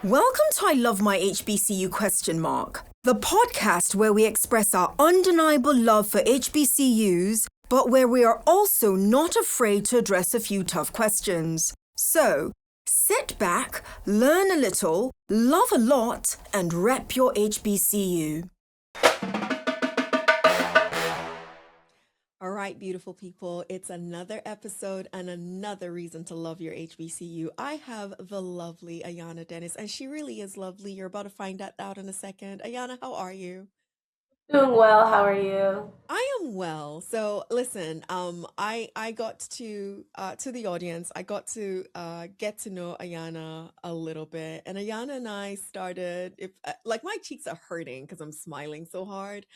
Welcome to I Love My HBCU ? The podcast where we express our undeniable love for HBCUs, but where we are also not afraid to address a few tough questions. So, sit back, learn a little, love a lot, and rep your HBCU. All right, beautiful people, it's another episode and another reason to love your HBCU. I have the lovely Ayanna Dennis, and she really is lovely. You're about to find that out in a second. Ayanna, how are you? Doing well. How are you? I am well. So listen, I got to the audience. I got to get to know Ayana a little bit, and Ayana and I started. If like my cheeks are hurting because I'm smiling so hard.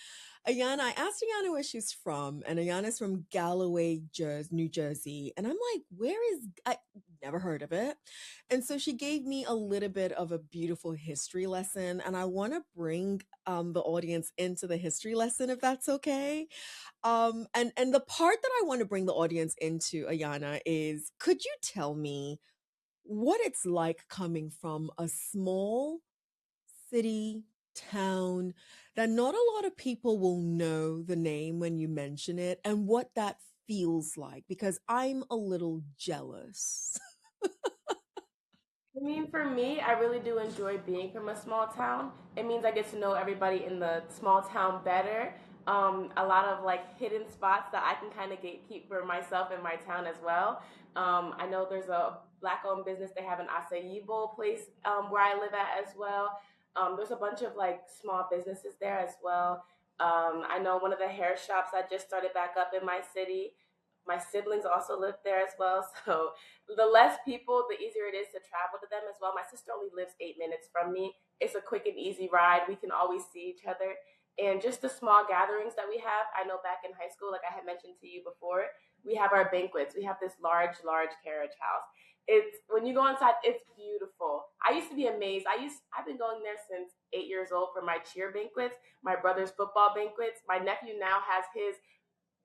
Ayana, I asked Ayana where she's from, and Ayana's from Galloway, New Jersey, and I'm like, where is? I never heard of it, and so she gave me a little bit of a beautiful history lesson, and I want to bring the audience into the history lesson if that's okay. And the part that I want to bring the audience into, Ayana, is could you tell me what it's like coming from a small city, town that not a lot of people will know the name when you mention it and what that feels like? Because I'm a little jealous. I mean, for me, I really do enjoy being from a small town. It means I get to know everybody in the small town better. A lot of like hidden spots that I can kind of gatekeep for myself in my town as well. I know there's a black-owned business. They have an acai bowl place where I live at as well. There's a bunch of like small businesses there as well. I know one of the hair shops that just started back up in my city. My siblings also live there as well, so the less people, the easier it is to travel to them as well. My sister only lives 8 minutes from me. It's a quick and easy ride. We can always see each other. And just the small gatherings that we have, I know back in high school, like I had mentioned to you before, we have our banquets. We have this large carriage house. It's when you go inside, it's beautiful. I used to be amazed. I've been going there since 8 years old for my cheer banquets, my brother's football banquets. My nephew now has his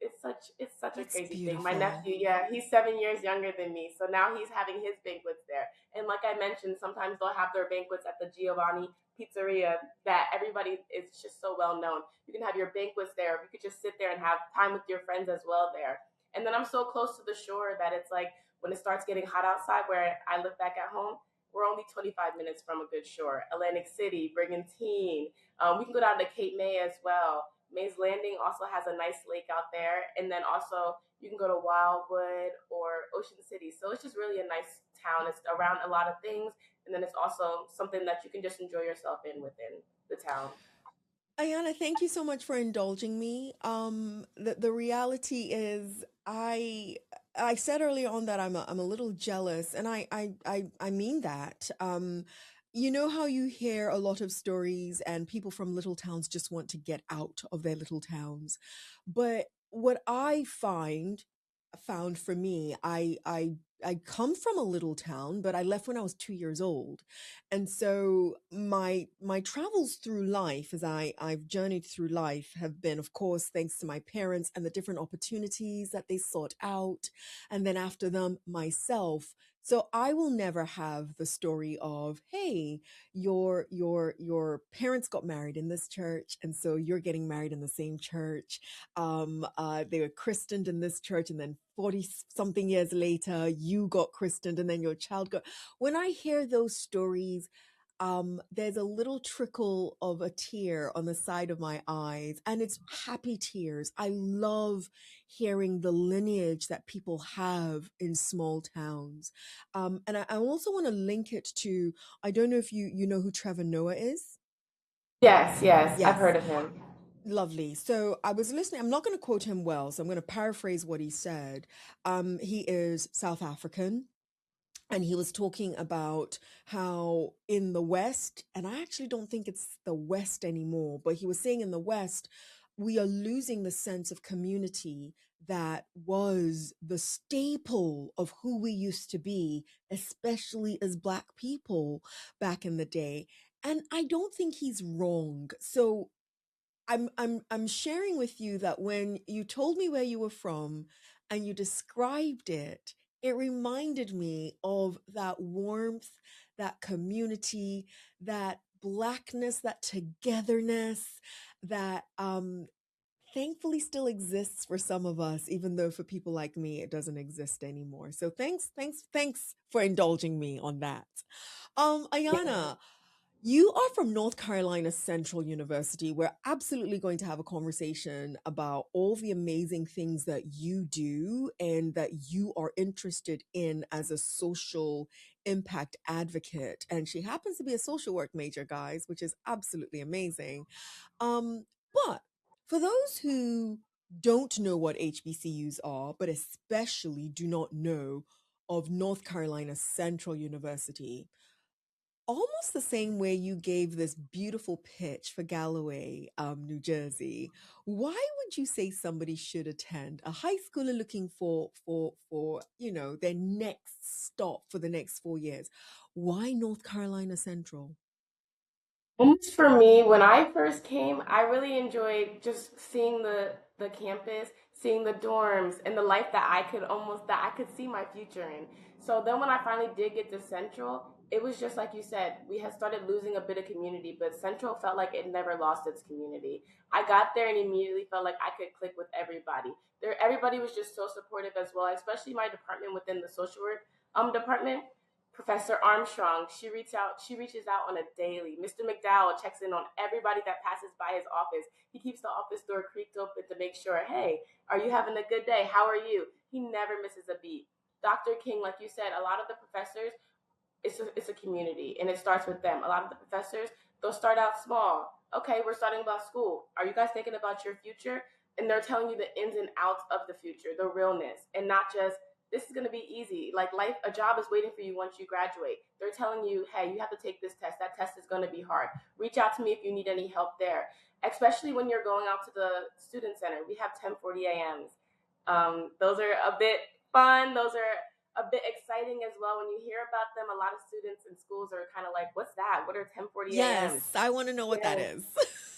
it's such a That's crazy thing. My beautiful. nephew, yeah, he's 7 years younger than me, so now he's having his banquets there. And like I mentioned, sometimes they'll have their banquets at the Giovanni Pizzeria that everybody is just so well known. You can have your banquets there. You could just sit there and have time with your friends as well there. And then I'm so close to the shore that it's like when it starts getting hot outside, where I live back at home, we're only 25 minutes from a good shore. Atlantic City, Brigantine. We can go down to Cape May as well. Mays Landing also has a nice lake out there, and then also you can go to Wildwood or Ocean City. So it's just really a nice town. It's around a lot of things, and then it's also something that you can just enjoy yourself in within the town. Ayana, thank you so much for indulging me. The reality is, I said earlier on that I'm a little jealous, and I mean that. You know how you hear a lot of stories, and people from little towns just want to get out of their little towns, but what I found for me, I come from a little town, but I left when I was 2 years old, and so my travels through life as I've journeyed through life have been, of course, thanks to my parents and the different opportunities that they sought out, and then after them myself. So I will never have the story of, hey, your parents got married in this church, and so you're getting married in the same church. They were christened in this church, and then 40 something years later you got christened, and then your child got. When I hear those stories, there's a little trickle of a tear on the side of my eyes, and it's happy tears. I love hearing the lineage that people have in small towns. And I also want to link it to, I don't know if you know who Trevor Noah is. Yes, yes, I've Yes. heard of him. Lovely. So I was listening. I'm not going to quote him well, so I'm going to paraphrase what he said. He is South African, and he was talking about how in the West, and I actually don't think it's the West anymore, but he was saying in the West, we are losing the sense of community that was the staple of who we used to be, especially as Black people back in the day. And I don't think he's wrong. So I'm sharing with you that when you told me where you were from and you described it, it reminded me of that warmth, that community, that blackness, that togetherness, that thankfully still exists for some of us, even though for people like me, it doesn't exist anymore. So thanks for indulging me on that. Yeah. Ayanna, you are from North Carolina Central University. We're absolutely going to have a conversation about all the amazing things that you do and that you are interested in as a social impact advocate. And she happens to be a social work major, guys, which is absolutely amazing. But for those who don't know what HBCUs are, but especially do not know of North Carolina Central University, almost the same way you gave this beautiful pitch for Galloway, New Jersey, why would you say somebody should attend a high schooler looking for their next stop for the next 4 years? Why North Carolina Central? Almost for me, when I first came, I really enjoyed just seeing the campus, seeing the dorms, and the life that I could see my future in. So then when I finally did get to Central, it was just like you said, we had started losing a bit of community, but Central felt like it never lost its community. I got there and immediately felt like I could click with everybody. Everybody was just so supportive as well, especially my department within the social work department. Professor Armstrong, she reaches out on a daily. Mr. McDowell checks in on everybody that passes by his office. He keeps the office door creaked open to make sure, hey, are you having a good day? How are you? He never misses a beat. Dr. King, like you said, a lot of the professors, it's a community and it starts with them. A lot of the professors, they'll start out small. Okay, we're starting about school. Are you guys thinking about your future? And they're telling you the ins and outs of the future, the realness, and not just this is going to be easy. Like life, a job is waiting for you once you graduate. They're telling you, hey, you have to take this test. That test is going to be hard. Reach out to me if you need any help there, especially when you're going out to the student center. We have 10:40 a.m.s. Those are a bit fun. Those are a bit exciting as well. When you hear about them, a lot of students in schools are kind of like, "What's that? What are 10:40 Yes, a.m.s?" I want to know what that Yes. is.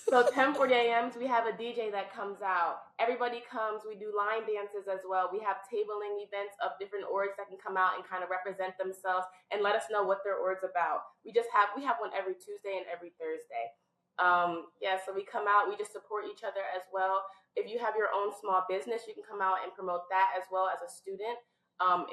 So 10:40 a.m.s, we have a DJ that comes out. Everybody comes. We do line dances as well. We have tabling events of different orgs that can come out and kind of represent themselves and let us know what their org's about. We have one every Tuesday and every Thursday. Yeah, so we come out. We just support each other as well. If you have your own small business, you can come out and promote that as well as a student.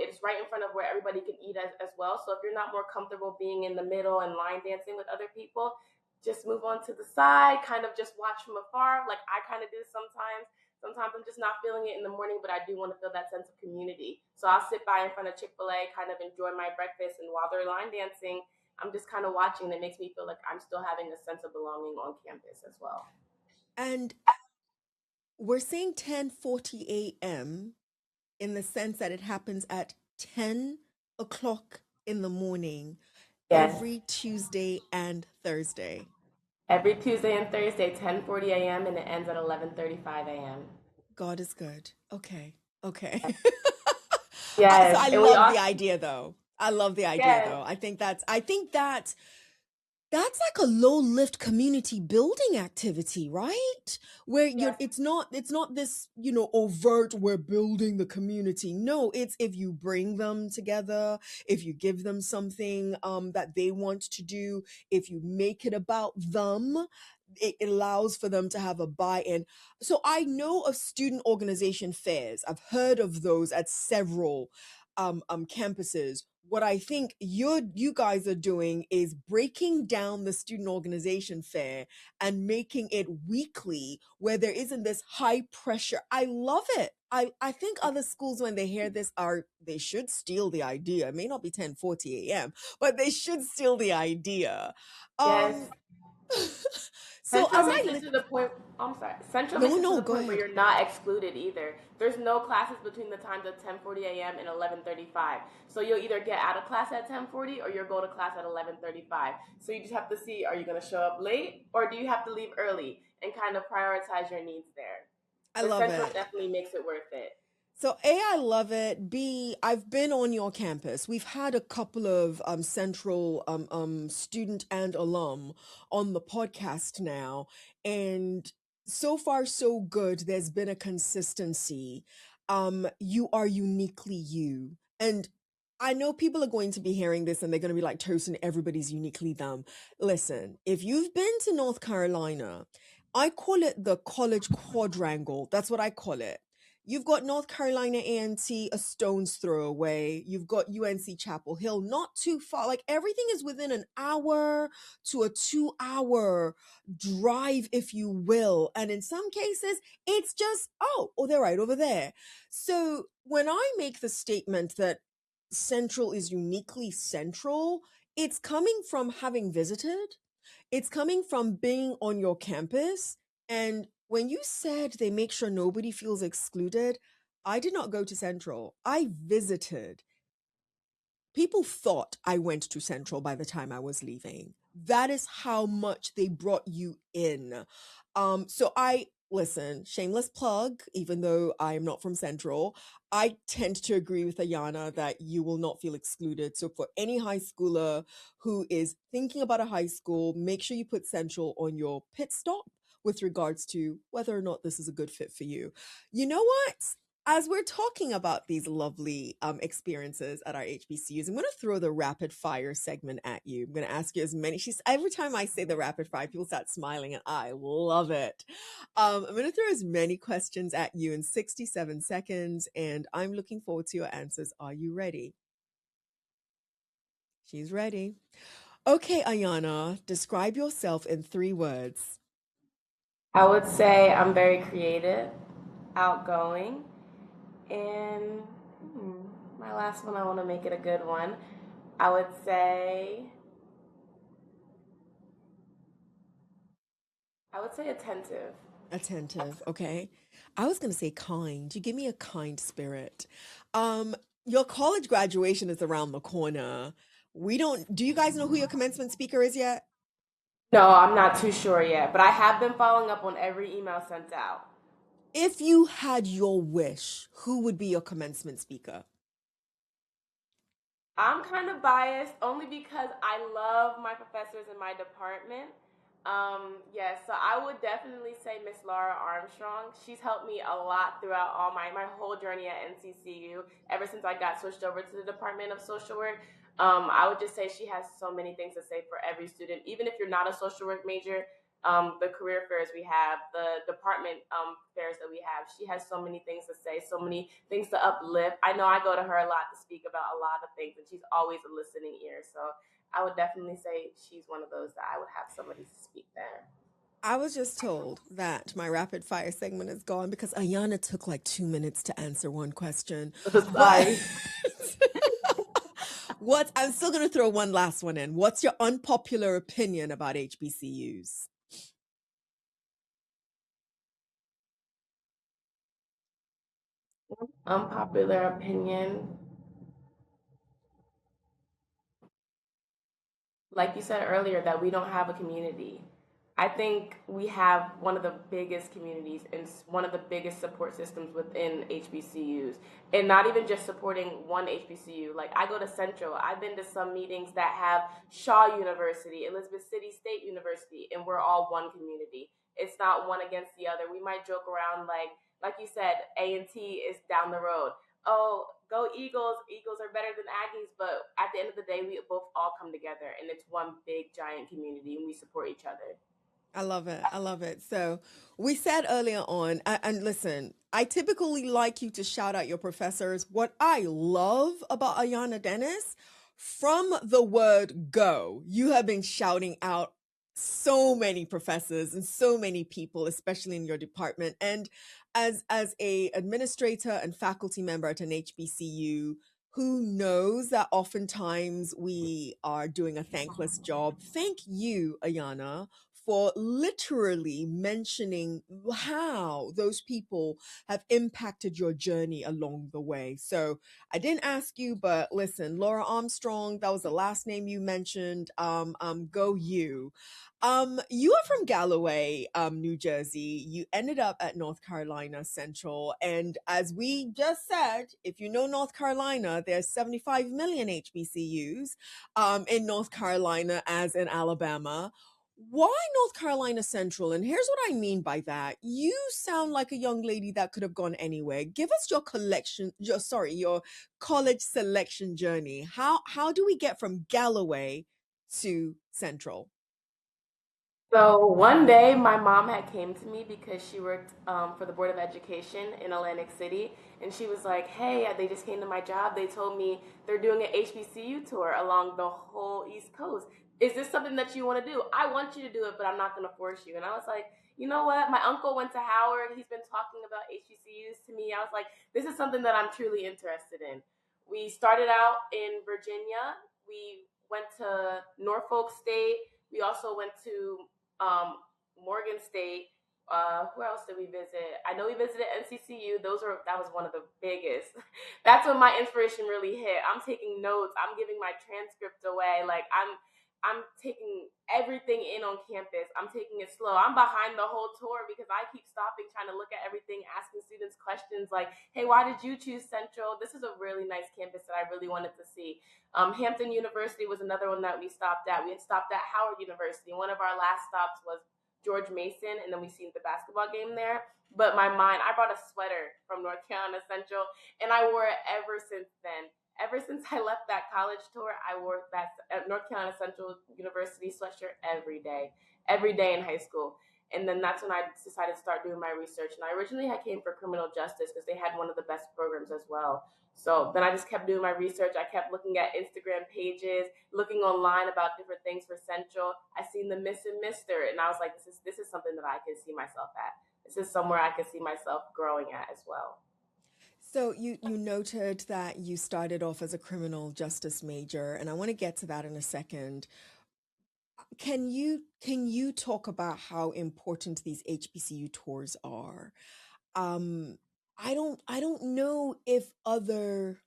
It's right in front of where everybody can eat as well. So if you're not more comfortable being in the middle and line dancing with other people, just move on to the side, kind of just watch from afar, like I kind of do sometimes. Sometimes I'm just not feeling it in the morning, but I do want to feel that sense of community. So I'll sit by in front of Chick-fil-A, kind of enjoy my breakfast, and while they're line dancing, I'm just kind of watching, and it makes me feel like I'm still having a sense of belonging on campus as well. And we're saying 10:40 a.m. in the sense that it happens at 10 o'clock in the morning Yes, every Tuesday and Thursday. every Tuesday and Thursday, 10:40 a.m., and it ends at 11:35 a.m. God is good. Okay. Okay. So Yes, I and we love the also idea though. I love the idea yes, though. I think that's like a low lift community building activity, right? Where yes, it's not this, overt we're building the community. No, it's if you bring them together, if you give them something that they want to do, if you make it about them, it allows for them to have a buy-in. So I know of student organization fairs. I've heard of those at several campuses. What I think you guys are doing is breaking down the student organization fair and making it weekly where there isn't this high pressure. I love it. I think other schools when they hear this they should steal the idea. It may not be 10:40 a.m., but they should steal the idea. yes. Um so Central as makes I it to the point. I'm sorry. Central makes no, it to no, the go point where ahead. you're not excluded either. There's no classes between the times of 10:40 a.m. and 11:35. So you'll either get out of class at 10:40 or you'll go to class at 11:35. So you just have to see: are you going to show up late or do you have to leave early and kind of prioritize your needs there? I But love Central it. definitely makes it worth it. So A, I love it. B, I've been on your campus. We've had a couple of central student and alum on the podcast now, and so far so good. There's been a consistency. You are uniquely you, and I know people are going to be hearing this and they're going to be like, Tosin, everybody's uniquely them. Listen, if you've been to North Carolina, I call it the college quadrangle. That's what I call it. You've got North Carolina A&T a stone's throw away. You've got UNC Chapel Hill not too far. Like everything is within an hour to a 2 hour drive, if you will. And in some cases, it's just, oh, they're right over there. So when I make the statement that Central is uniquely central, it's coming from having visited, it's coming from being on your campus. And when you said they make sure nobody feels excluded, I did not go to Central. I visited. People thought I went to Central by the time I was leaving. That is how much they brought you in. So I listen, shameless plug, even though I am not from Central, I tend to agree with Ayanna that you will not feel excluded. So for any high schooler who is thinking about a high school, make sure you put Central on your pit stop with regards to whether or not this is a good fit for you. You know what? As we're talking about these lovely experiences at our HBCUs, I'm going to throw the rapid fire segment at you. I'm going to ask you as many. She's every time I say the rapid fire, people start smiling, and I love it. I'm going to throw as many questions at you in 67 seconds, and I'm looking forward to your answers. Are you ready? She's ready. Okay, Ayanna, describe yourself in 3 words. I would say I'm very creative, outgoing, and my last one, I want to make it a good one. I would say, I would say attentive. Attentive. Okay. I was going to say kind. You give me a kind spirit. Um, your college graduation is around the corner. Do you guys know who your commencement speaker is yet? No, I'm not too sure yet, but I have been following up on every email sent out. If you had your wish, who would be your commencement speaker? I'm kind of biased only because I love my professors in my department. Yes, so I would definitely say Miss Laura Armstrong. She's helped me a lot throughout all my whole journey at NCCU. Ever since I got switched over to the Department of Social Work, I would just say she has so many things to say for every student. Even if you're not a social work major, the career fairs we have, the department fairs that we have. She has so many things to say, so many things to uplift. I know I go to her a lot to speak about a lot of things, and she's always a listening ear. So I would definitely say she's one of those that I would have somebody to speak there. I was just told that my rapid fire segment is gone because Ayanna took like 2 minutes to answer one question. But Sorry. I'm still going to throw one last one in. What's your unpopular opinion about HBCUs? Unpopular opinion. Like you said earlier, that we don't have a community. I think we have one of the biggest communities and one of the biggest support systems within HBCUs. And not even just supporting one HBCU. Like I go to Central, I've been to some meetings that have Shaw University, Elizabeth City State University, and we're all one community. It's not one against the other. We might joke around like you said, A&T is down the road. Oh, go Eagles. Eagles are better than Aggies, but at the end of the day, we both all come together and it's one big giant community and we support each other. I love it. I love it. So we said earlier on, and listen, I typically like you to shout out your professors. What I love about Ayanna Dennis, from the word go, you have been shouting out so many professors and so many people, especially in your department. And as a administrator and faculty member at an HBCU, who knows that oftentimes we are doing a thankless job. Thank you, Ayanna, for literally mentioning how those people have impacted your journey along the way. So I didn't ask you, but listen, Laura Armstrong, that was the last name you mentioned. Go you. You are from Galloway, New Jersey. You ended up at North Carolina Central. And as we just said, if you know North Carolina, there's 75 million HBCUs in North Carolina as in Alabama. Why North Carolina Central? And here's what I mean by that. You sound like a young lady that could have gone anywhere. Give us your your college selection journey. How do we get from Galloway to Central? So one day, my mom had came to me because she worked for the Board of Education in Atlantic City, and she was like, "Hey, they just came to my job. They told me they're doing an HBCU tour along the whole East Coast. Is this something that you want to do? I want you to do it, but I'm not going to force you." And I was like, "You know what? My uncle went to Howard. He's been talking about HBCUs to me. I was like, this is something that I'm truly interested in." We started out in Virginia. We went to Norfolk State. We also went to Morgan State. Where else did we visit? I know we visited NCCU. That was one of the biggest. That's when my inspiration really hit. I'm taking notes. I'm giving my transcript away. Like I'm taking everything in on campus. I'm taking it slow. I'm behind the whole tour because I keep stopping, trying to look at everything, asking students questions like, "Hey, why did you choose Central? This is a really nice campus that I really wanted to see." Hampton University was another one that we stopped at. We had stopped at Howard University. One of our last stops was George Mason, and then we seen the basketball game there. But my mind, I brought a sweater from North Carolina Central, and I wore it ever since then. Ever since I left that college tour, I wore that North Carolina Central University sweatshirt every day in high school. And then that's when I decided to start doing my research. And I originally had came for criminal justice because they had one of the best programs as well. So then I just kept doing my research. I kept looking at Instagram pages, looking online about different things for Central. I seen the Miss and Mister, and I was like, this is something that I can see myself at. This is somewhere I can see myself growing at as well. So you noted that you started off as a criminal justice major, and I want to get to that in a second. Can you talk about how important these HBCU tours are? Um, I don't know if other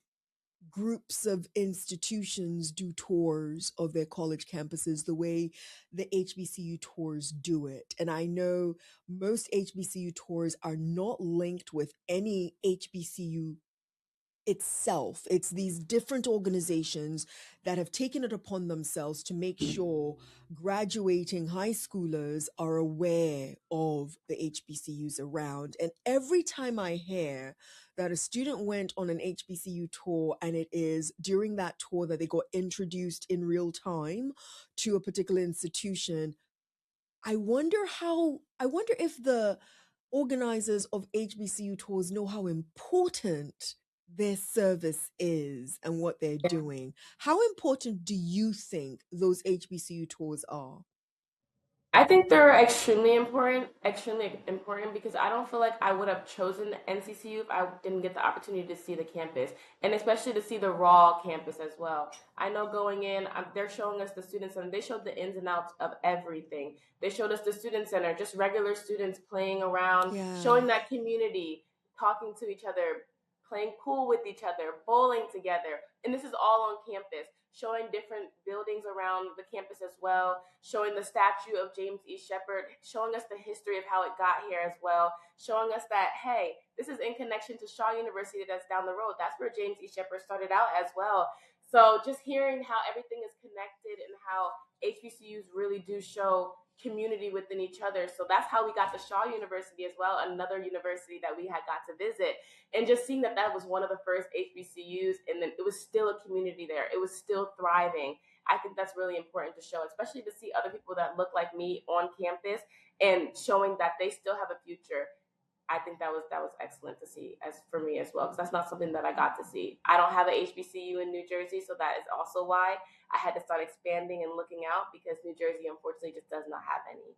groups of institutions do tours of their college campuses the way the HBCU tours do it. And I know most HBCU tours are not linked with any HBCU itself. It's these different organizations that have taken it upon themselves to make sure graduating high schoolers are aware of the HBCUs around. And every time I hear that a student went on an HBCU tour and it is during that tour that they got introduced in real time to a particular institution, I wonder if the organizers of HBCU tours know how important their service is and what they're doing. How important do you think those HBCU tours are? I think they're extremely important because I don't feel like I would have chosen NCCU if I didn't get the opportunity to see the campus and especially to see the raw campus as well. I know going in, they're showing us the student center. They showed the ins and outs of everything. They showed us the student center, just regular students playing around, Yeah. showing that community, talking to each other, playing pool with each other, bowling together. And this is all on campus, showing different buildings around the campus as well, showing the statue of James E. Shepherd, showing us the history of how it got here as well, showing us that, hey, this is in connection to Shaw University that's down the road. That's where James E. Shepherd started out as well. So just hearing how everything is connected and how HBCUs really do show community within each other. So that's how we got to Shaw University as well, another university that we had got to visit. And just seeing that that was one of the first HBCUs, and then it was still a community there. It was still thriving. I think that's really important to show, especially to see other people that look like me on campus and showing that they still have a future. I think that was excellent to see as for me as well because that's not something that I got to see. I don't have a HBCU in New Jersey, so that is also why I had to start expanding and looking out because New Jersey unfortunately just does not have any.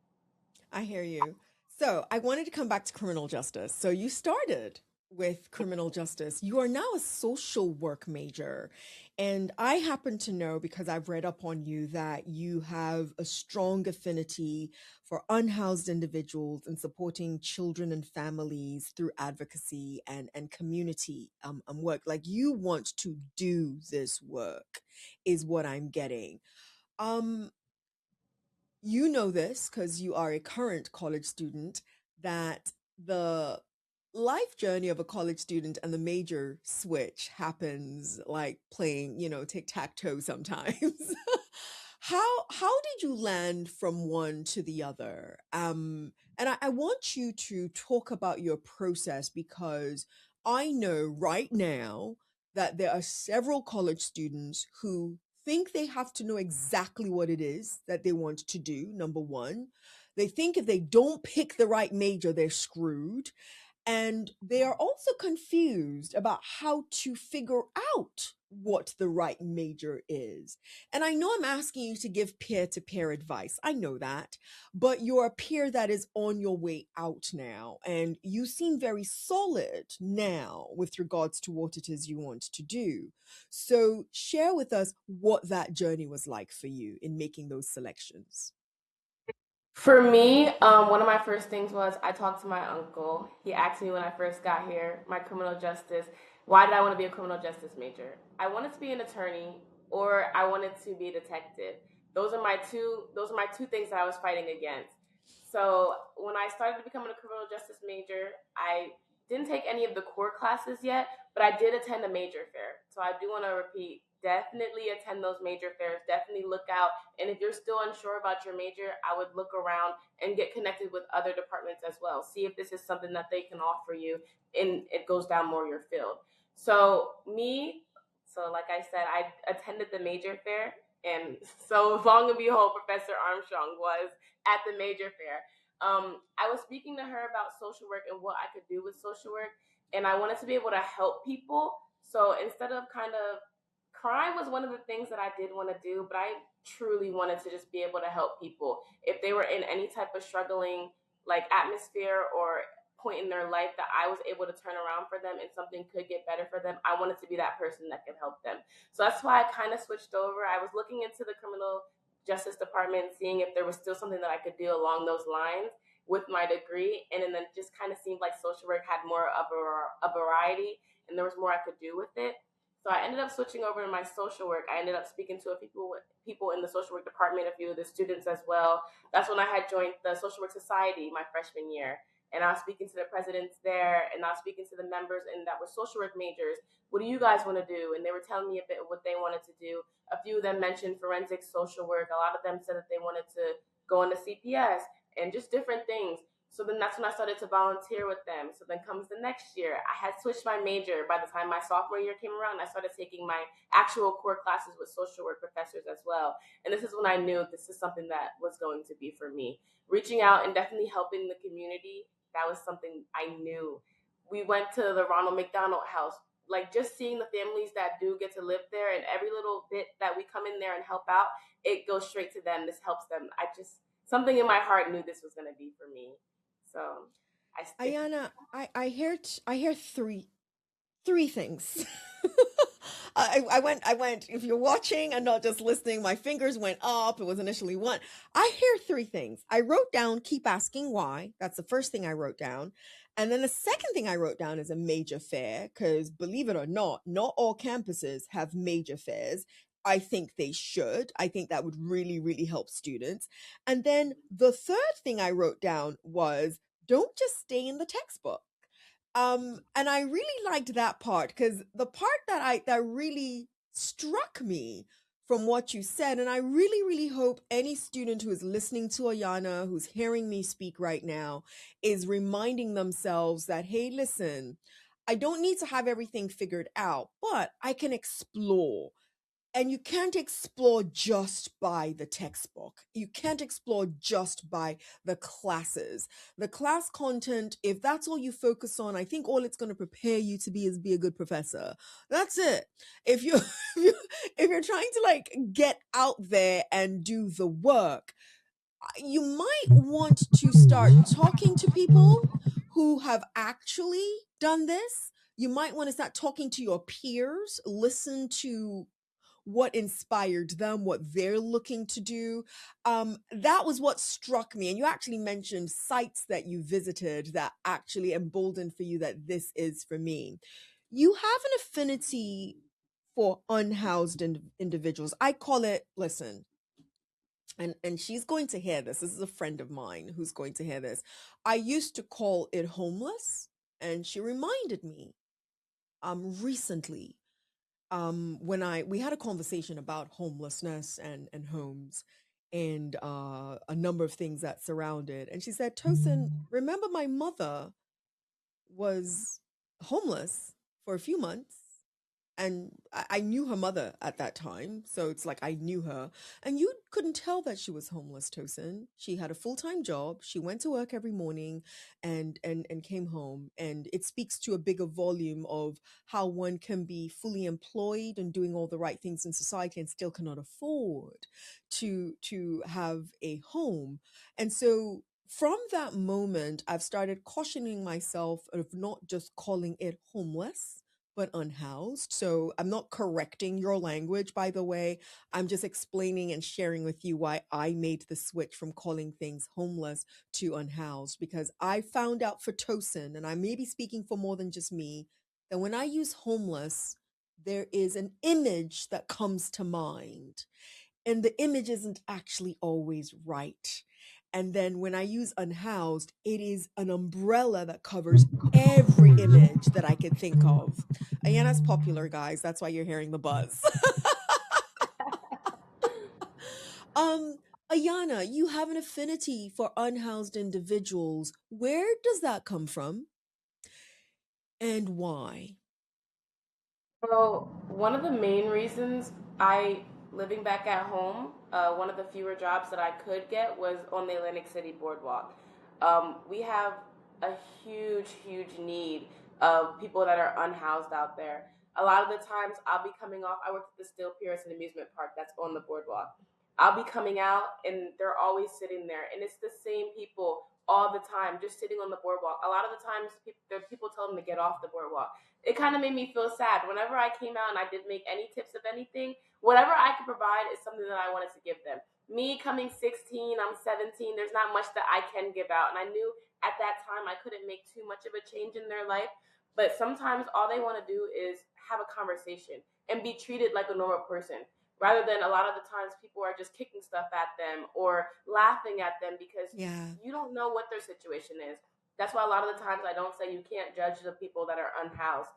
I hear you. So I wanted to come back to criminal justice. So you started with criminal justice. You are now a social work major. And I happen to know because I've read up on you that you have a strong affinity for unhoused individuals and supporting children and families through advocacy and community work. Like you want to do this work, is what I'm getting. Um, you know this because you are a current college student that the life journey of a college student and the major switch happens like playing, tic-tac-toe sometimes. how did you land from one to the other? And I want you to talk about your process because I know right now that there are several college students who think they have to know exactly what it is that they want to do. Number one, they think if they don't pick the right major, they're screwed. And they are also confused about how to figure out what the right major is. And I know I'm asking you to give peer to peer advice. I know that. But you're a peer that is on your way out now. And you seem very solid now with regards to what it is you want to do. So share with us what that journey was like for you in making those selections. For me, one of my first things was I talked to my uncle. He asked me when I first got here, my criminal justice, why did I want to be a criminal justice major? I wanted to be an attorney or I wanted to be a detective. Those are my two things that I was fighting against. So when I started becoming a criminal justice major, I didn't take any of the core classes yet, but I did attend a major fair. So I do want to repeat, definitely attend those major fairs. Definitely look out, and if you're still unsure about your major, I would look around and get connected with other departments as well. See if this is something that they can offer you and it goes down more your field. So like I said, I attended the major fair, and so long and behold, Professor Armstrong was at the major fair. I was speaking to her about social work and what I could do with social work, and I wanted to be able to help people. So instead of kind of crime was one of the things that I did want to do, but I truly wanted to just be able to help people. If they were in any type of struggling like atmosphere or point in their life that I was able to turn around for them and something could get better for them, I wanted to be that person that could help them. So that's why I kind of switched over. I was looking into the criminal justice department, seeing if there was still something that I could do along those lines with my degree. And then it just kind of seemed like social work had more of a variety and there was more I could do with it. So I ended up switching over to my social work. I ended up speaking to a people in the social work department, a few of the students as well. That's when I had joined the social work society my freshman year. And I was speaking to the presidents there, and I was speaking to the members, and that were social work majors. What do you guys want to do? And they were telling me a bit of what they wanted to do. A few of them mentioned forensic social work. A lot of them said that they wanted to go into CPS and just different things. So then that's when I started to volunteer with them. So then comes the next year. I had switched my major by the time my sophomore year came around. I started taking my actual core classes with social work professors as well. And this is when I knew this is something that was going to be for me. Reaching out and definitely helping the community, that was something I knew. We went to the Ronald McDonald House. Like just seeing the families that do get to live there and every little bit that we come in there and help out, it goes straight to them. This helps them. Something in my heart knew this was going to be for me. So I stick. Ayana, I hear three things. I went, if you're watching and not just listening, my fingers went up. It was initially one. I hear three things. I wrote down, keep asking why. That's the first thing I wrote down. And then the second thing I wrote down is a major fair, because believe it or not all campuses have major fairs. I think they should. I think that would really, really help students. And then the third thing I wrote down was don't just stay in the textbook. And I really liked that part because the part that really struck me from what you said, and I really, really hope any student who is listening to Ayana, who's hearing me speak right now, is reminding themselves that, hey, listen, I don't need to have everything figured out, but I can explore. And you can't explore just by the textbook. You can't explore just by the classes. The class content, if that's all you focus on, I think all it's going to prepare you to be is be a good professor. That's it. If you if you're trying to like get out there and do the work, you might want to start talking to people who have actually done this. You might want to start talking to your peers, listen to what inspired them, what they're looking to do. That was what struck me. And you actually mentioned sites that you visited that actually emboldened for you that this is for me. You have an affinity for unhoused individuals. I call it, listen, and she's going to hear this. This is a friend of mine who's going to hear this. I used to call it homeless, and she reminded me recently when I we had a conversation about homelessness and homes and a number of things that surround it. And she said, Tosin, remember my mother was homeless for a few months, and I knew her mother at that time, so it's like I knew her. And you couldn't tell that she was homeless, Tosin. She had a full-time job. She went to work every morning and came home. And it speaks to a bigger volume of how one can be fully employed and doing all the right things in society and still cannot afford to have a home. And so from that moment, I've started cautioning myself of not just calling it homeless but unhoused. So I'm not correcting your language, by the way. I'm just explaining and sharing with you why I made the switch from calling things homeless to unhoused, because I found out for Tosin, and I may be speaking for more than just me, that when I use homeless, there is an image that comes to mind, and the image isn't actually always right. And then when I use unhoused, it is an umbrella that covers every image that I could think of. Ayanna's popular, guys. That's why you're hearing the buzz. um, Ayanna, you have an affinity for unhoused individuals. Where does that come from and why? So one of the main reasons I living back at home, one of the fewer jobs that I could get was on the Atlantic City Boardwalk. We have a huge need of people that are unhoused out there. A lot of the times I'll be coming off. I work at the Steel Pier, it's an amusement park that's on the boardwalk. I'll be coming out and they're always sitting there, and it's the same people all the time, just sitting on the boardwalk. A lot of the times, people tell them to get off the boardwalk. It kind of made me feel sad. Whenever I came out and I did make any tips of anything, whatever I could provide is something that I wanted to give them. Me coming 16, I'm 17, there's not much that I can give out. And I knew at that time I couldn't make too much of a change in their life. But sometimes all they want to do is have a conversation and be treated like a normal person. Rather than a lot of the times people are just kicking stuff at them or laughing at them because Yeah. you don't know what their situation is. That's why a lot of the times I don't say you can't judge the people that are unhoused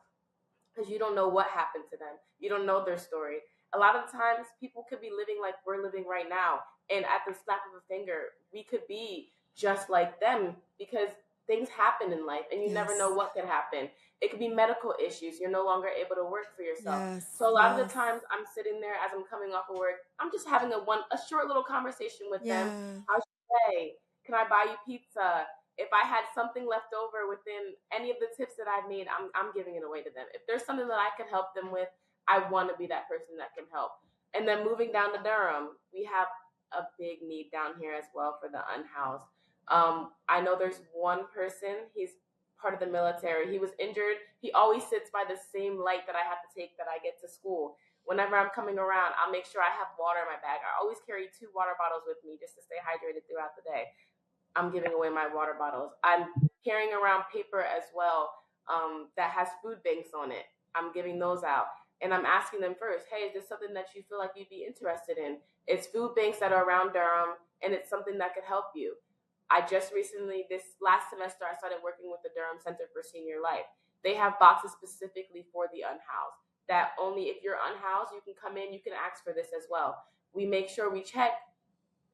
because you don't know what happened to them. You don't know their story. A lot of times people could be living like we're living right now. And at the snap of a finger, we could be just like them because things happen in life and you never know Yes. what could happen. It could be medical issues. You're no longer able to work for yourself. Yes. So a lot of the Yes. times I'm sitting there as I'm coming off of work, I'm just having a short little conversation with them. Yeah. How's your day? Can I buy you pizza? If I had something left over within any of the tips that I've made, I'm giving it away to them. If there's something that I can help them with, I want to be that person that can help. And then moving down to Durham, we have a big need down here as well for the unhoused. I know there's one person, he's part of the military. He was injured. He always sits by the same light that I have to take that I get to school. Whenever I'm coming around, I'll make sure I have water in my bag. I always carry 2 water bottles with me just to stay hydrated throughout the day. I'm giving away my water bottles. I'm carrying around paper as well that has food banks on it. I'm giving those out. And I'm asking them first, hey, is this something that you feel like you'd be interested in? It's food banks that are around Durham, and it's something that could help you. I just recently, this last semester, I started working with the Durham Center for Senior Life. They have boxes specifically for the unhoused that only if you're unhoused, you can come in, you can ask for this as well. We make sure we check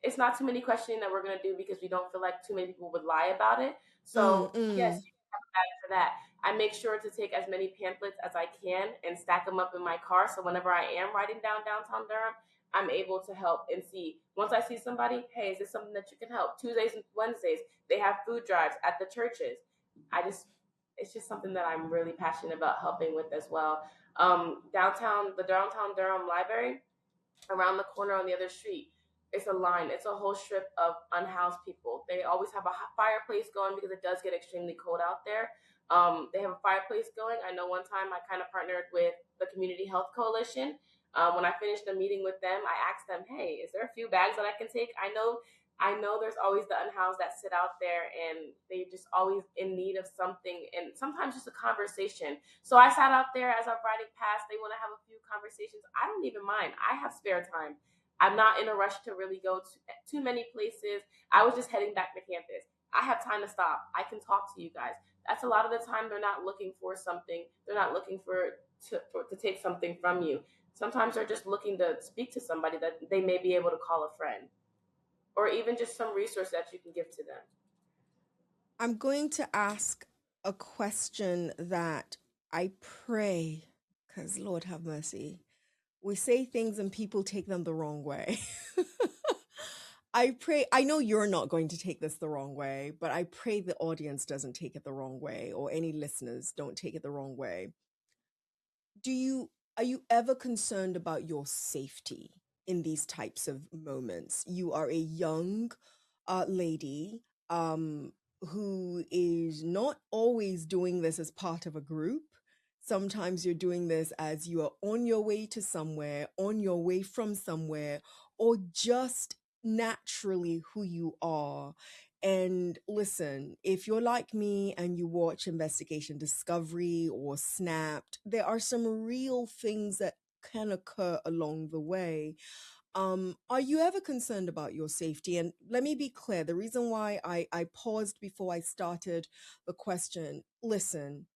it's not too many questioning that we're going to do because we don't feel like too many people would lie about it. Mm, So, yes, mm. you can have a bag for that. I make sure to take as many pamphlets as I can and stack them up in my car. So, whenever I am riding down downtown Durham, I'm able to help and see. Once I see somebody, hey, is this something that you can help? Tuesdays and Wednesdays, they have food drives at the churches. I just, it's just something that I'm really passionate about helping with as well. The downtown Durham Library, around the corner on the other street. It's a line. It's a whole strip of unhoused people. They always have a fireplace going because it does get extremely cold out there. They have a fireplace going. I know one time I kind of partnered with the Community Health Coalition. When I finished the meeting with them, I asked them, "Hey, is there a few bags that I can take? I know there's always the unhoused that sit out there and they just always in need of something and sometimes just a conversation. So I sat out there as I'm riding past. They want to have a few conversations. I don't even mind. I have spare time. I'm not in a rush to really go to too many places. I was just heading back to campus. I have time to stop. I can talk to you guys. That's a lot of the time they're not looking for something. They're not looking for to take something from you. Sometimes they're just looking to speak to somebody that they may be able to call a friend, or even just some resource that you can give to them. I'm going to ask a question that I pray, because Lord have mercy, we say things and people take them the wrong way. I pray, I know you're not going to take this the wrong way, but I pray the audience doesn't take it the wrong way or any listeners don't take it the wrong way. Do you Are you ever concerned about your safety in these types of moments? You are a young lady who is not always doing this as part of a group. Sometimes you're doing this as you are on your way to somewhere, on your way from somewhere, or just naturally who you are. And listen, if you're like me and you watch Investigation Discovery or Snapped, there are some real things that can occur along the way. Are you ever concerned about your safety? And let me be clear, the reason why I paused before I started the question, listen,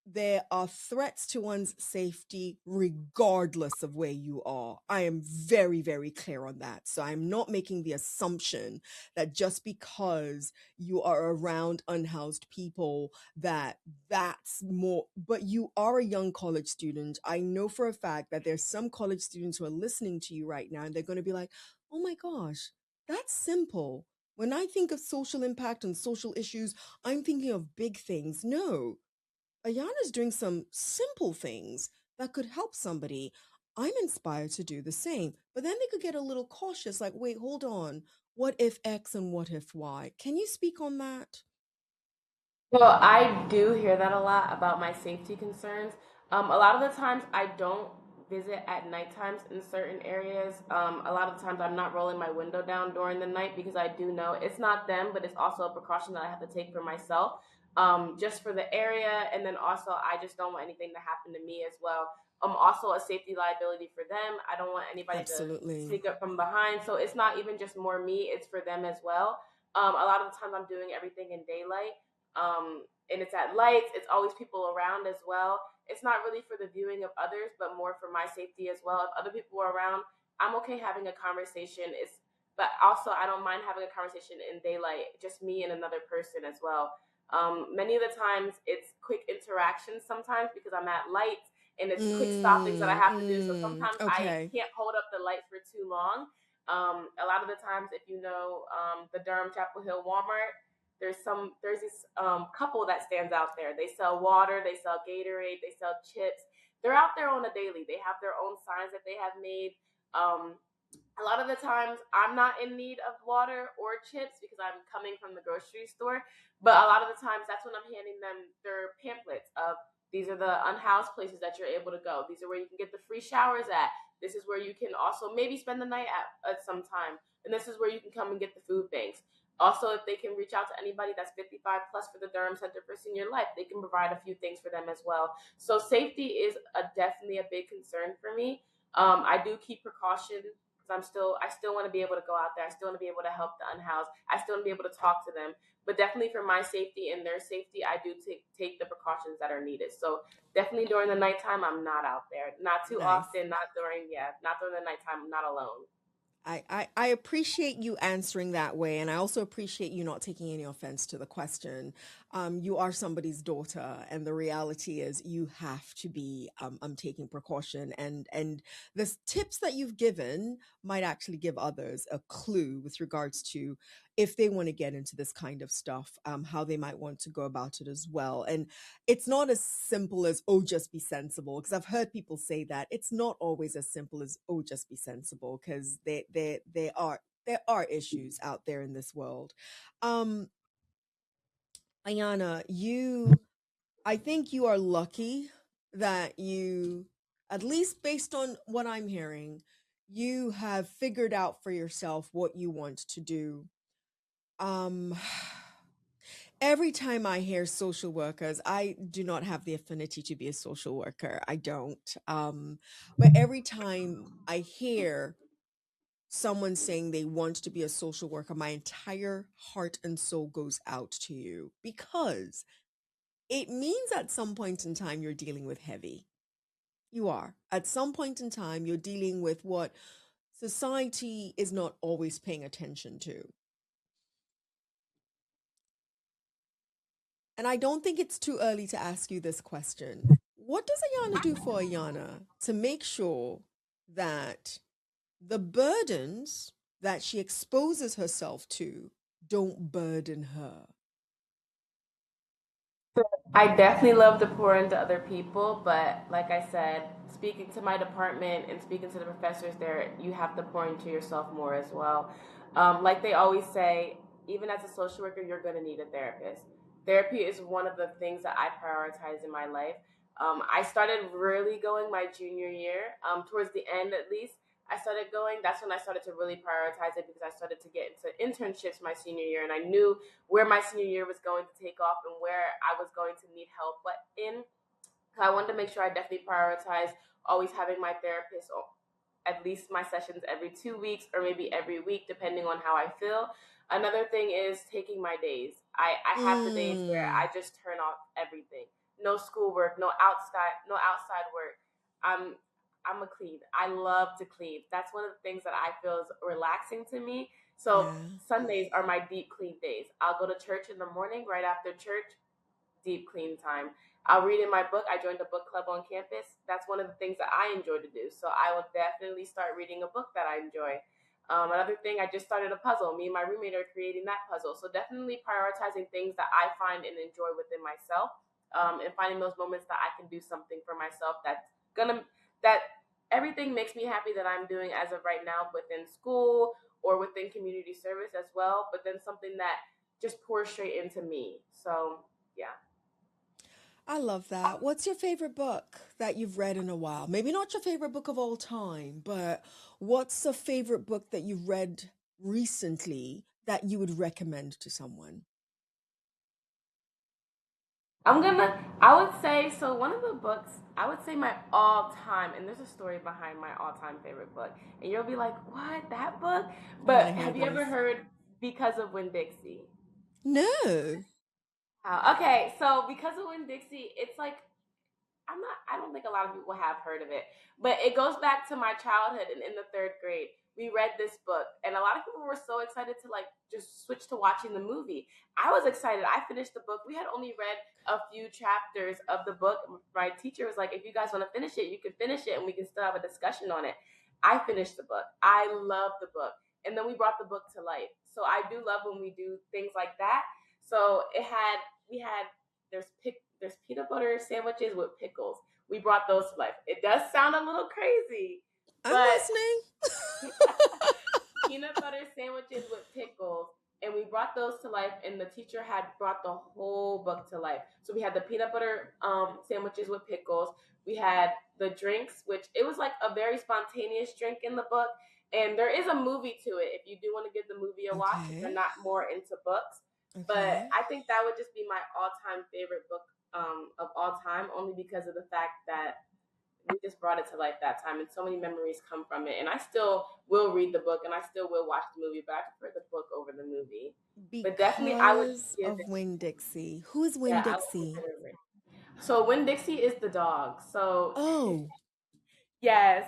there are threats to one's safety regardless of where you are. I am very, very clear on that. So I'm not making the assumption that just because you are around unhoused people that that's more, but you are a young college student. I know for a fact that there's some college students who are listening to you right now and they're going to be like, "Oh my gosh, that's simple. When I think of social impact and social issues, I'm thinking of big things." No, Ayana's doing some simple things that could help somebody. I'm inspired to do the same. But then they could get a little cautious like, wait, hold on. What if X and what if Y? Can you speak on that? Well, I do hear that a lot about my safety concerns. A lot of the times I don't visit at night times in certain areas. A lot of the times I'm not rolling my window down during the night because I do know it's not them, but it's also a precaution that I have to take for myself, just for the area. And then also, I just don't want anything to happen to me as well. Also a safety liability for them. I don't want anybody to Absolutely. sneak up from behind. So it's not even just more me, it's for them as well. A lot of the times I'm doing everything in daylight, and it's at lights. It's always people around as well. It's not really for the viewing of others, but more for my safety as well. If other people are around, I'm okay having a conversation. But also I don't mind having a conversation in daylight, just me and another person as well. Many of the times it's quick interactions sometimes because I'm at lights and it's quick stoppings that I have to do. So sometimes I Okay. can't hold up the light for too long. A lot of the times, if you know the Durham Chapel Hill Walmart, there's this couple that stands out there. They sell water, they sell Gatorade, they sell chips. They're out there on a daily. They have their own signs that they have made. Um, a lot of the times I'm not in need of water or chips because I'm coming from the grocery store. But a lot of the times that's when I'm handing them their pamphlets of these are the unhoused places that you're able to go. These are where you can get the free showers at. This is where you can also maybe spend the night at some time. And this is where you can come and get the food banks. Also, if they can reach out to anybody that's 55 plus for the Durham Center for Senior Life, they can provide a few things for them as well. So safety is definitely a big concern for me. I do keep precautions because I still want to be able to go out there. I still want to be able to help the unhoused. I still want to be able to talk to them. But definitely for my safety and their safety, I do take the precautions that are needed. So definitely during the nighttime, I'm not out there. Not too Nice. often. Not during the nighttime. I'm not alone. I appreciate you answering that way, and I also appreciate you not taking any offense to the question. You are somebody's daughter, and the reality is you have to be taking precaution, and the tips that you've given might actually give others a clue with regards to if they want to get into this kind of stuff, how they might want to go about it as well. And it's not as simple as, oh, just be sensible, because I've heard people say that. It's not always as simple as, oh, just be sensible, because there are issues out there in this world. um Ayana, you, I think you are lucky that you, at least based on what I'm hearing, you have figured out for yourself what you want to do. um Every time I hear social workers, I do not have the affinity to be a social worker. I don't. But every time I hear someone saying they want to be a social worker, my entire heart and soul goes out to you, because it means at some point in time you're dealing with heavy. You are. At some point in time, you're dealing with what society is not always paying attention to. And I don't think it's too early to ask you this question. What does Ayana do for Ayana to make sure that the burdens that she exposes herself to don't burden her? I definitely love to pour into other people, but like I said, speaking to my department and speaking to the professors there, you have to pour into yourself more as well. Like they always say, even as a social worker, you're going to need a therapist. Therapy is one of the things that I prioritize in my life. I started really going my junior year, towards the end at least. I started going. That's when I started to really prioritize it because I started to get into internships my senior year, and I knew where my senior year was going to take off and where I was going to need help. But in, I wanted to make sure I definitely prioritize always having my therapist at least my sessions every 2 weeks or maybe every week, depending on how I feel. Another thing is taking my days. I have the days where I Mm, just turn off everything. No schoolwork, no outside work. I'm I'm a clean. I love to clean. That's one of the things that I feel is relaxing to me. So yeah. Sundays are my deep clean days. I'll go to church in the morning. Right after church, deep clean time. I'll read in my book. I joined a book club on campus. That's one of the things that I enjoy to do. So I will definitely start reading a book that I enjoy. Another thing, I just started a puzzle. Me and my roommate are creating that puzzle. So definitely prioritizing things that I find and enjoy within myself, and finding those moments that I can do something for myself gonna that everything makes me happy that I'm doing as of right now within school or within community service as well. But then something that just pours straight into me. So yeah. I love that. What's your favorite book that you've read in a while? Maybe not your favorite book of all time, but what's a favorite book that you've read recently that you would recommend to someone? I would say, so one of the books, I would say my all time, and there's a story behind my all time favorite book. And you'll be like, what, that book? I want But to hear have you ever this. heard Because of Winn Dixie? No. Okay, so Because of Winn Dixie, it's like I don't think a lot of people have heard of it, but it goes back to my childhood and in the third grade. We read this book, and a lot of people were so excited to like just switch to watching the movie. I was excited. I finished the book. We had only read a few chapters of the book. My teacher was like, if you guys want to finish it, you can finish it and we can still have a discussion on it. I finished the book. I love the book. And then we brought the book to life. So I do love when we do things like that. So we had there's peanut butter sandwiches with pickles. We brought those to life. It does sound a little crazy, I'm but listening. peanut butter sandwiches with pickles, and we brought those to life. And the teacher had brought the whole book to life. So we had the peanut butter sandwiches with pickles. We had the drinks, which it was like a very spontaneous drink in the book. And there is a movie to it if you do want to give the movie a watch if you're Okay. not more into books. But Okay. I think that would just be my all-time favorite book, of all time, only because of the fact that we just brought it to life that time, and so many memories come from it. And I still will read the book, and I still will watch the movie, but I prefer the book over the movie. But definitely, I would Because give of it. Winn Dixie. Who is Winn Yeah, I would Dixie? consider it. So when Dixie is the dog, so Oh, yes.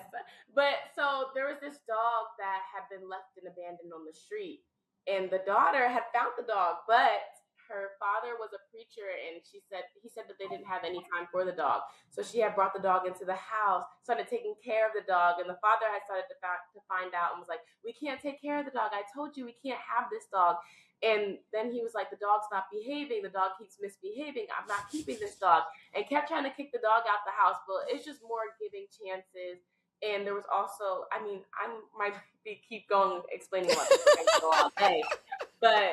But so there was this dog that had been left and abandoned on the street. And the daughter had found the dog, but her father was a preacher and he said that they didn't have any time for the dog. So she had brought the dog into the house, started taking care of the dog, and the father had started to find out and was like, "We can't take care of the dog. I told you we can't have this dog." And then he was like, "The dog's not behaving. The dog keeps misbehaving. I'm not keeping this dog." And kept trying to kick the dog out the house, but it's just more giving chances. And there was also, I mean, I might keep going explaining about this book. I could go all day, but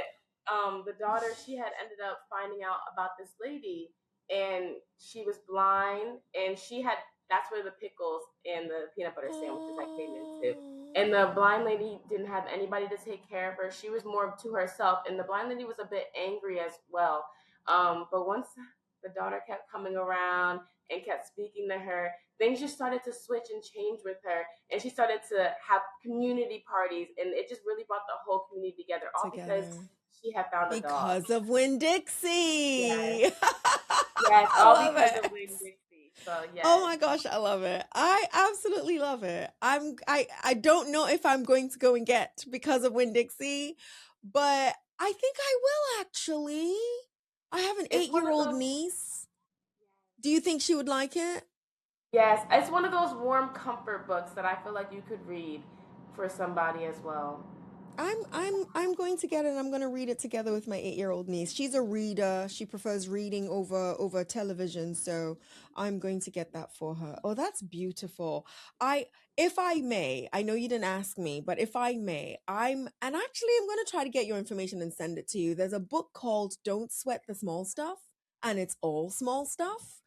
the daughter, she had ended up finding out about this lady, and she was blind, and she had that's where the pickles and the peanut butter sandwiches that came into. oh, And the blind lady didn't have anybody to take care of her. She was more to herself, and the blind lady was a bit angry as well. But once the daughter kept coming around and kept speaking to her, things just started to switch and change with her. And she started to have community parties, and it just really brought the whole community together, all because together. she had found a dog. Because of Winn Yes, Dixie. yes, I all love because of it. Winn Dixie. So Oh yes. my gosh, I love it. I absolutely love it. I don't know if I'm going to go and get because of Winn-Dixie, but I think I will actually. I have an It's one of 8-year-old those. niece. Do you think she would like it? Yes, it's one of those warm comfort books that I feel like you could read for somebody as well. I'm going to get it. I'm going to read it together with my 8-year-old niece. She's a reader. She prefers reading over television, so I'm going to get that for her. Oh, that's beautiful. I If I may, I know you didn't ask me, but if I may, I'm going to try to get your information and send it to you. There's a book called Don't Sweat the Small Stuff, and it's all small stuff,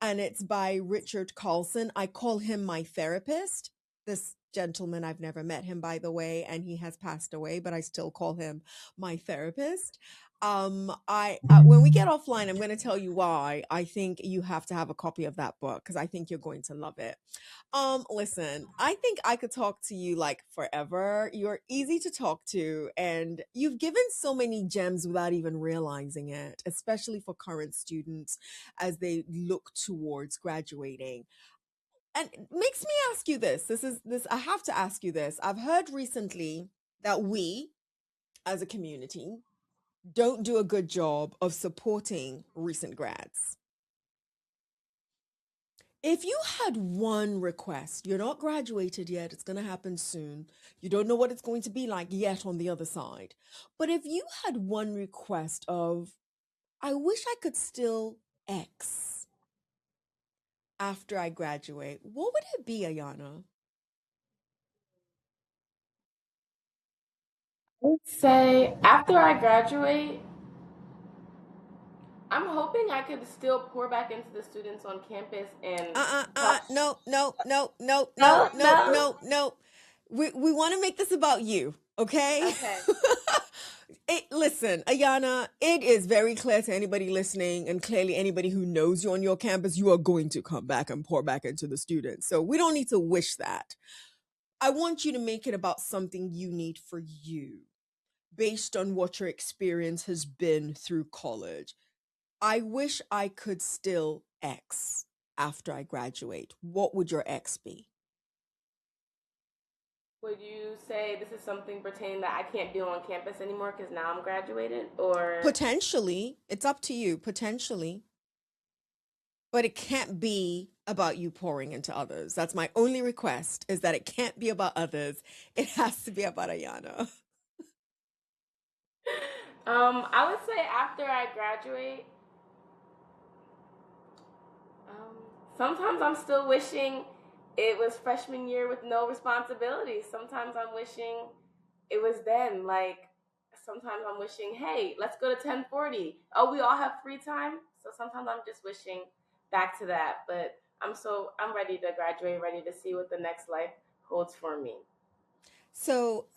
and it's by Richard Carlson. I call him my therapist. This gentleman, I've never met him, by the way, and he has passed away, but I still call him my therapist. I When we get offline, I'm going to tell you why I think you have to have a copy of that book, because I think you're going to love it. Listen, I think I could talk to you like forever. You're easy to talk to, and you've given so many gems without even realizing it, especially for current students as they look towards graduating. And it makes me ask you this. This I have to ask you this. I've heard recently that we as a community don't do a good job of supporting recent grads. If you had one request, you're not graduated yet, it's going to happen soon. You don't know what it's going to be like yet on the other side. But if you had one request of, I wish I could still X after I graduate, what would it be, Ayana? I would say after I graduate, I'm hoping I could still pour back into the students on campus and touch. No, no, no, no, no, No, no, no. no, no. We want to make this about you, okay? Okay. Listen, Ayana, it is very clear to anybody listening, and clearly anybody who knows you on your campus, you are going to come back and pour back into the students. So we don't need to wish that. I want you to make it about something you need for you, based on what your experience has been through college. I wish I could still X after I graduate. What would your X be? Would you say this is something pertaining that I can't do on campus anymore because now I'm graduated? Or Potentially, it's up to you, potentially, but it can't be about you pouring into others. That's my only request, is that it can't be about others. It has to be about Ayana. I would say after I graduate, Um, sometimes I'm still wishing it was freshman year with no responsibilities. Sometimes I'm wishing it was then. Like sometimes I'm wishing, hey, let's go to 1040. Oh, we all have free time. So sometimes I'm just wishing back to that. But I'm ready to graduate, ready to see what the next life holds for me. So,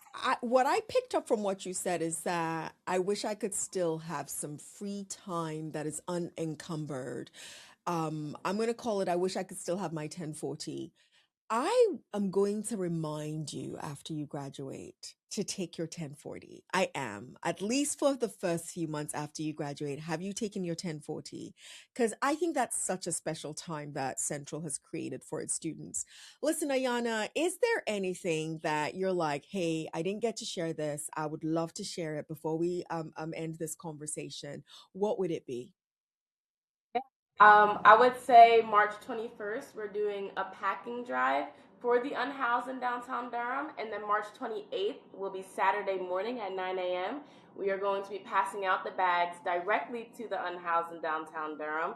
what I picked up from what you said is that I wish I could still have some free time that is unencumbered. I'm going to call it, I wish I could still have my 1040. I am going to remind you after you graduate to take your 1040. I am, at least for the first few months after you graduate. Have you taken your 1040? Because I think that's such a special time that Central has created for its students. Listen, Ayana, is there anything that you're like, hey, I didn't get to share this? I would love to share it before we end this conversation. What would it be? I would say March 21st, we're doing a packing drive for the unhoused in downtown Durham. And then March 28th will be Saturday morning at 9 a.m. We are going to be passing out the bags directly to the unhoused in downtown Durham.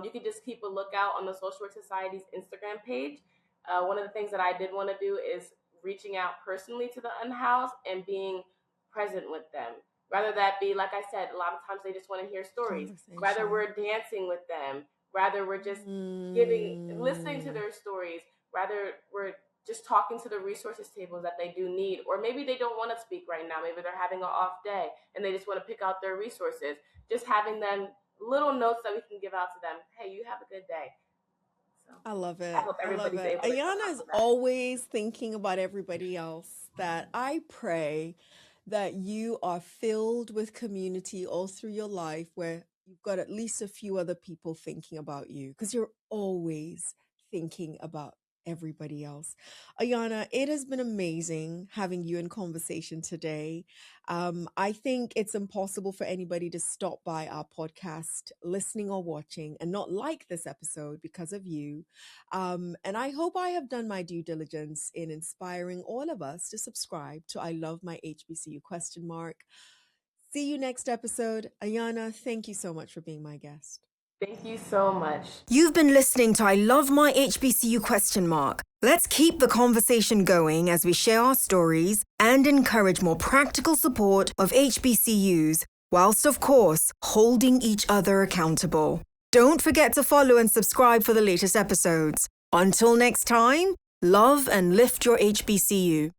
You can just keep a lookout on the Social Work Society's Instagram page. One of the things that I did want to do is reaching out personally to the unhoused and being present with them. Rather that be, like I said, a lot of times they just want to hear stories. Rather Conversation. we're dancing with them. Rather we're just listening to Mm. their stories. Rather we're just talking to the resources tables that they do need. Or maybe they don't want to speak right now. Maybe they're having an off day and they just want to pick out their resources. Just having them little notes that we can give out to them. Hey, you have a good day. So I love I it. hope I love everybody's it. able to come Ayana out is for that. always thinking about everybody else. That I pray that you are filled with community all through your life, where you've got at least a few other people thinking about you, because you're always thinking about everybody else. Ayanna, it has been amazing having you in conversation today. I think it's impossible for anybody to stop by our podcast, listening or watching, and not like this episode because of you. And I hope I have done my due diligence in inspiring all of us to subscribe to I Love My HBCU question mark. See you next episode. Ayanna, thank you so much for being my guest. Thank you so much. You've been listening to I Love My HBCU question mark. Let's keep the conversation going as we share our stories and encourage more practical support of HBCUs, whilst of course holding each other accountable. Don't forget to follow and subscribe for the latest episodes. Until next time, love and lift your HBCU.